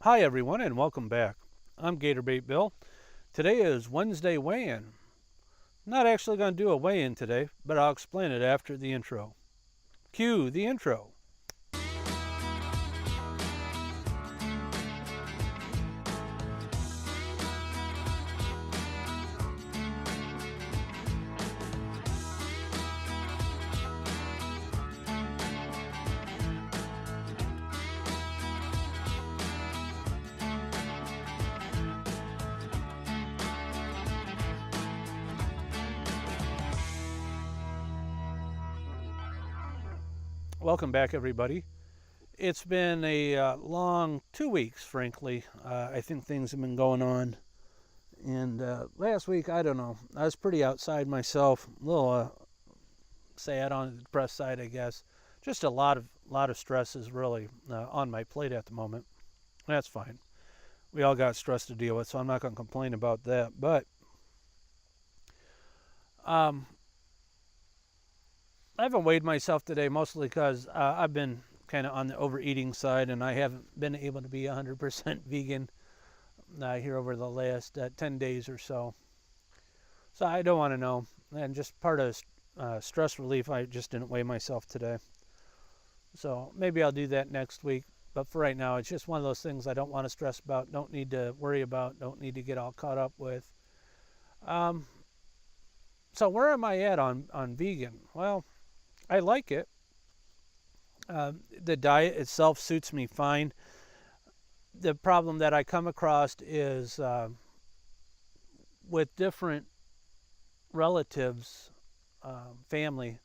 Hi everyone and welcome back. I'm Gator Bill. Today is Wednesday weigh-in. Not actually going to do a weigh-in today, but I'll explain it after the intro. Cue the intro. Welcome back everybody. It's been a long 2 weeks, frankly. I think things have been going on. And last week, I don't know, I was pretty outside myself, a little sad on the depressed side, I guess. Just a lot of stress is really on my plate at the moment. That's fine. We all got stress to deal with, so I'm not going to complain about that. But um, I haven't weighed myself today, mostly because I've been kind of on the overeating side, and I haven't been able to be 100% vegan here over the last 10 days or so. So I don't want to know. And just part of stress relief, I just didn't weigh myself today. So maybe I'll do that next week. But for right now, it's just one of those things I don't want to stress about, don't need to worry about, don't need to get all caught up with. Um, so where am I at on vegan? Well, I like it. The diet itself suits me fine. The problem that I come across is with different relatives, family,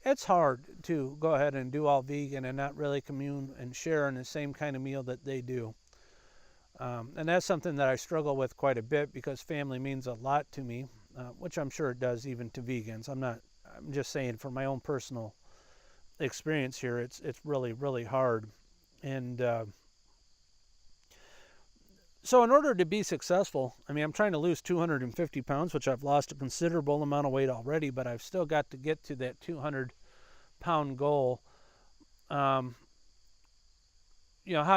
it's hard to go ahead and do all vegan and not really commune and share in the same kind of meal that they do. And that's something that I struggle with quite a bit because family means a lot to me, which I'm sure it does even to vegans. I'm just saying for my own personal experience here, it's really hard. And so in order to be successful, I mean, I'm trying to lose 250 pounds, which I've lost a considerable amount of weight already, but I've still got to get to that 200-pound goal. How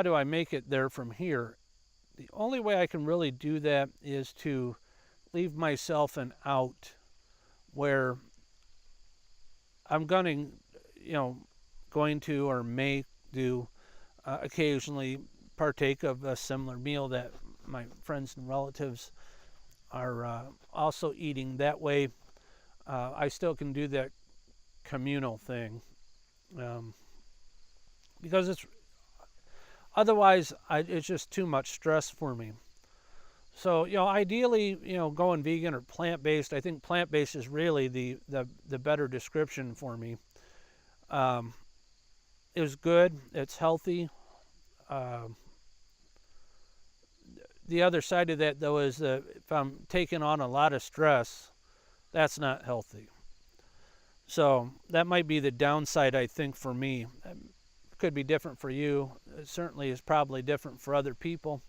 do I make it there from here? The only way I can really do that is to leave myself an out where I'm going to or may do occasionally partake of a similar meal that my friends and relatives are also eating. That way, I still can do that communal thing, because it's otherwise it's just too much stress for me. So ideally, going vegan or plant-based. I think plant-based is really the better description for me. It was good. It's healthy. The other side of that, though, is that if I'm taking on a lot of stress, that's not healthy. So that might be the downside, I think, for me. It could be different for you. It certainly is probably different for other people,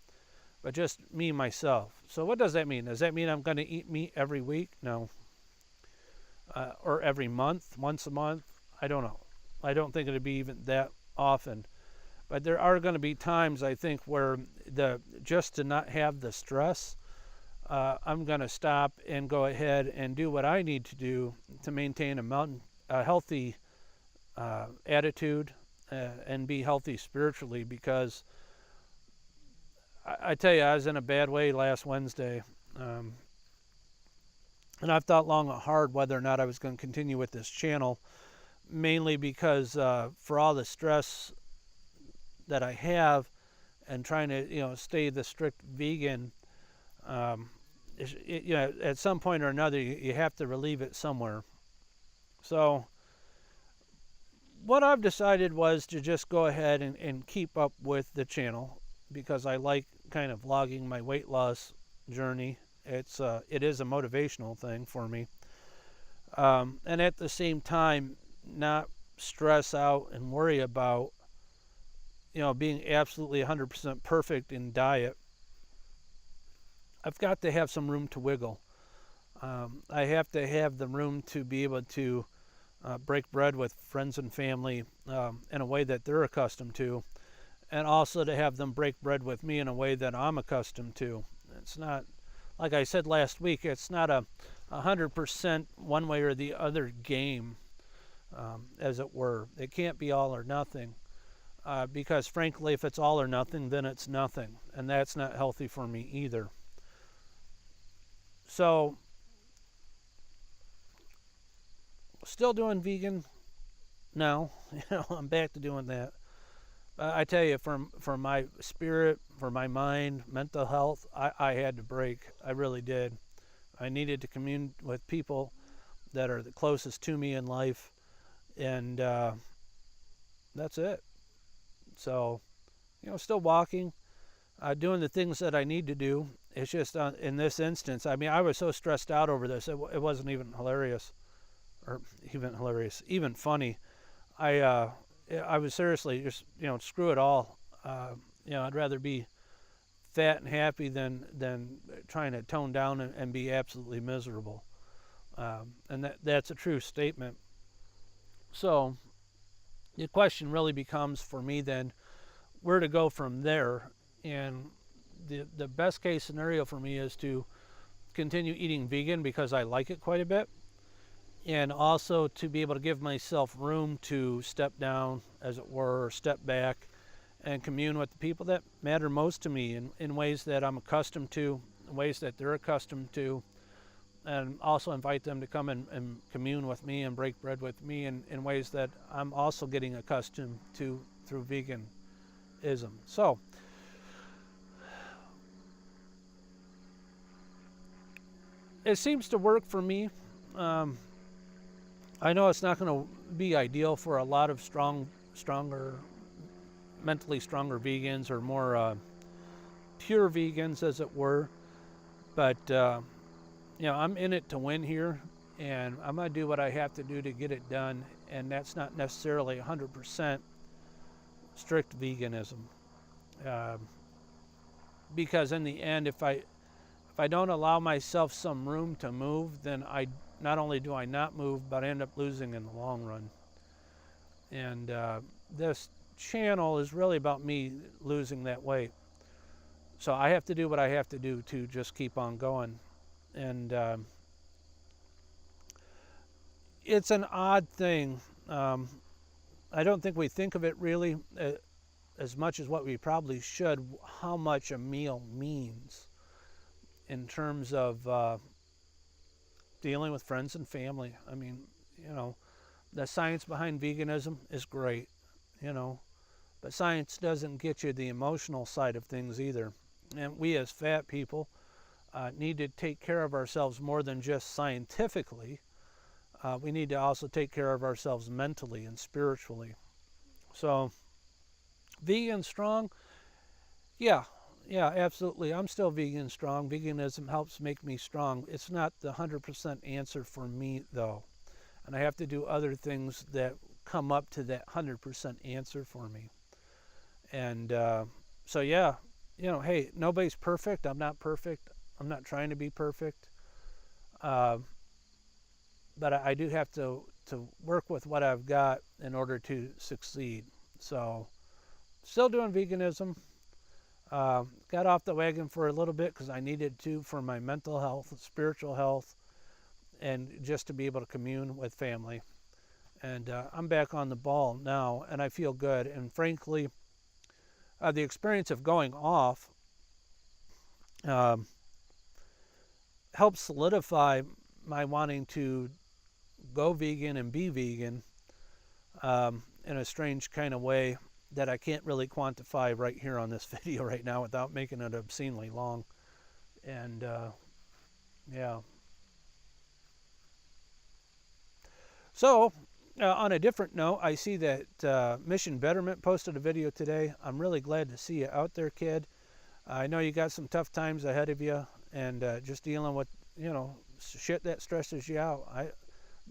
but just me, myself. So what does that mean? Does that mean I'm going to eat meat every week? No. Or every month, once a month? I don't know. I don't think it'd be even that often. But there are going to be times, I think, where just to not have the stress, I'm going to stop and go ahead and do what I need to do to maintain a healthy attitude and be healthy spiritually. Because I tell you, I was in a bad way last Wednesday. And I've thought long and hard whether or not I was going to continue with this channel, mainly because for all the stress that I have and trying to stay the strict vegan, at some point or another you have to relieve it somewhere. So what I've decided was to just go ahead and keep up with the channel, because I like kind of vlogging my weight loss journey. It is a motivational thing for me, and at the same time not stress out and worry about being absolutely 100% perfect in diet. I've got to have some room to wiggle. I have to have the room to be able to break bread with friends and family in a way that they're accustomed to, and also to have them break bread with me in a way that I'm accustomed to. It's not, like I said last week, it's not a 100% one way or the other game, as it were. It can't be all or nothing, because frankly, if it's all or nothing, then it's nothing, and that's not healthy for me either. So, still doing vegan now. I'm back to doing that. I tell you, for my spirit, for my mind, mental health, I had to break. I really did. I needed to commune with people that are the closest to me in life, and that's it. So, still walking, doing the things that I need to do. It's just in this instance, I mean, I was so stressed out over this, it wasn't even hilarious, or even funny. I was seriously just, screw it all. I'd rather be fat and happy than trying to tone down and be absolutely miserable. And that's a true statement. So the question really becomes for me then where to go from there. And the best case scenario for me is to continue eating vegan because I like it quite a bit, and also to be able to give myself room to step down, as it were, or step back and commune with the people that matter most to me in ways that I'm accustomed to, in ways that they're accustomed to, and also invite them to come and commune with me and break bread with me in ways that I'm also getting accustomed to through veganism. So, it seems to work for me. I know it's not going to be ideal for a lot of mentally stronger vegans, or more pure vegans, as it were. But I'm in it to win here, and I'm going to do what I have to do to get it done. And that's not necessarily 100% strict veganism, because in the end, if I don't allow myself some room to move, then not only do I not move, but I end up losing in the long run. And this channel is really about me losing that weight. So I have to do what I have to do to just keep on going. And it's an odd thing. I don't think we think of it really as much as what we probably should, how much a meal means in terms of dealing with friends and family. I mean, the science behind veganism is great, but science doesn't get you the emotional side of things either. And we as fat people need to take care of ourselves more than just scientifically. We need to also take care of ourselves mentally and spiritually. So, vegan strong? Yeah, absolutely. I'm still vegan strong. Veganism helps make me strong. It's not the 100% answer for me, though. And I have to do other things that come up to that 100% answer for me. And so, yeah, hey, nobody's perfect. I'm not perfect. I'm not trying to be perfect. But I do have to work with what I've got in order to succeed. So, still doing veganism. Got off the wagon for a little bit because I needed to for my mental health, spiritual health, and just to be able to commune with family. And I'm back on the ball now, and I feel good. And frankly, the experience of going off helped solidify my wanting to go vegan and be vegan in a strange kind of way that I can't really quantify right here on this video right now without making it obscenely long. And yeah. So, on a different note, I see that Mission Betterment posted a video today. I'm really glad to see you out there, kid. I know you got some tough times ahead of you, and just dealing with, shit that stresses you out.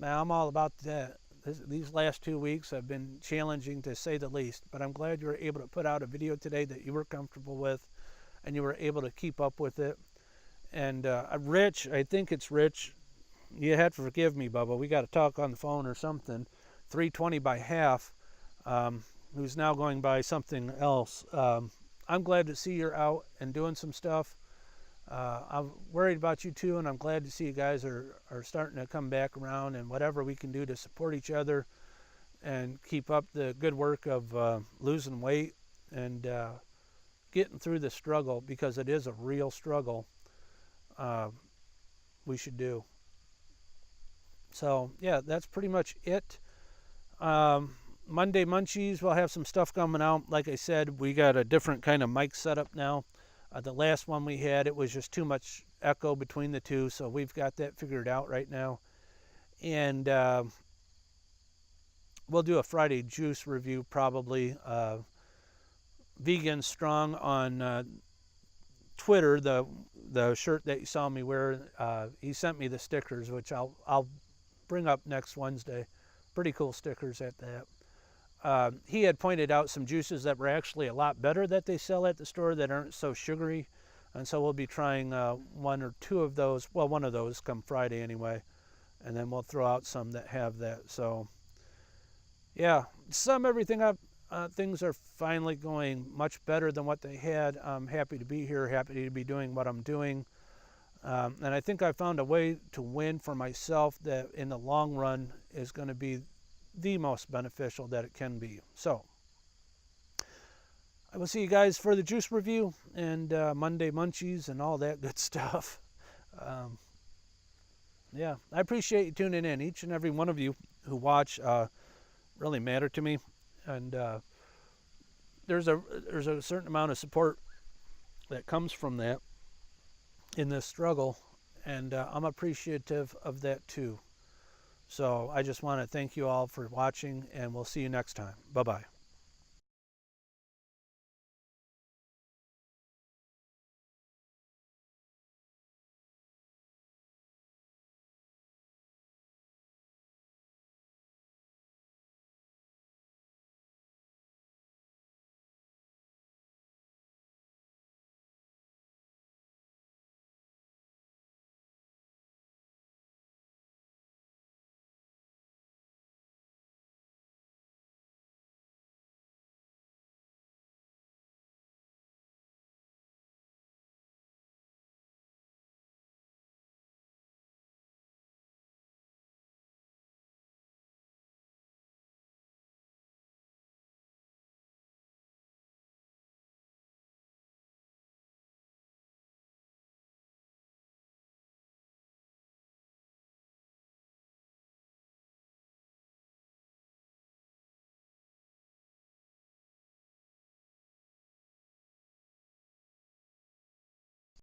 I'm all about that. These last 2 weeks have been challenging, to say the least, but I'm glad you were able to put out a video today that you were comfortable with, and you were able to keep up with it. And Rich, I think it's Rich, you had to forgive me, Bubba. We got to talk on the phone or something. 320 by half. who's now going by something else. I'm glad to see you're out and doing some stuff. I'm worried about you too, and I'm glad to see you guys are starting to come back around, and whatever we can do to support each other and keep up the good work of losing weight and getting through the struggle, because it is a real struggle, we should do. So yeah, that's pretty much it. Monday Munchies, we'll have some stuff coming out. Like I said, we got a different kind of mic setup now. The last one we had, it was just too much echo between the two, so we've got that figured out right now. And we'll do a Friday juice review probably. Vegan Strong on Twitter, the shirt that you saw me wear, he sent me the stickers, which I'll bring up next Wednesday. Pretty cool stickers at that. He had pointed out some juices that were actually a lot better that they sell at the store that aren't so sugary, and so we'll be trying one or two of those. Well, one of those come Friday anyway, and then we'll throw out some that have that. So yeah, to sum everything up, things are finally going much better than what they had. I'm happy to be here, happy to be doing what I'm doing. And I think I found a way to win for myself that in the long run is going to be the most beneficial that it can be. So I will see you guys for the juice review and Monday Munchies and all that good stuff. Yeah, I appreciate you tuning in. Each and every one of you who watch really matter to me. And there's a certain amount of support that comes from that in this struggle, and I'm appreciative of that too. So I just want to thank you all for watching, and we'll see you next time. Bye-bye.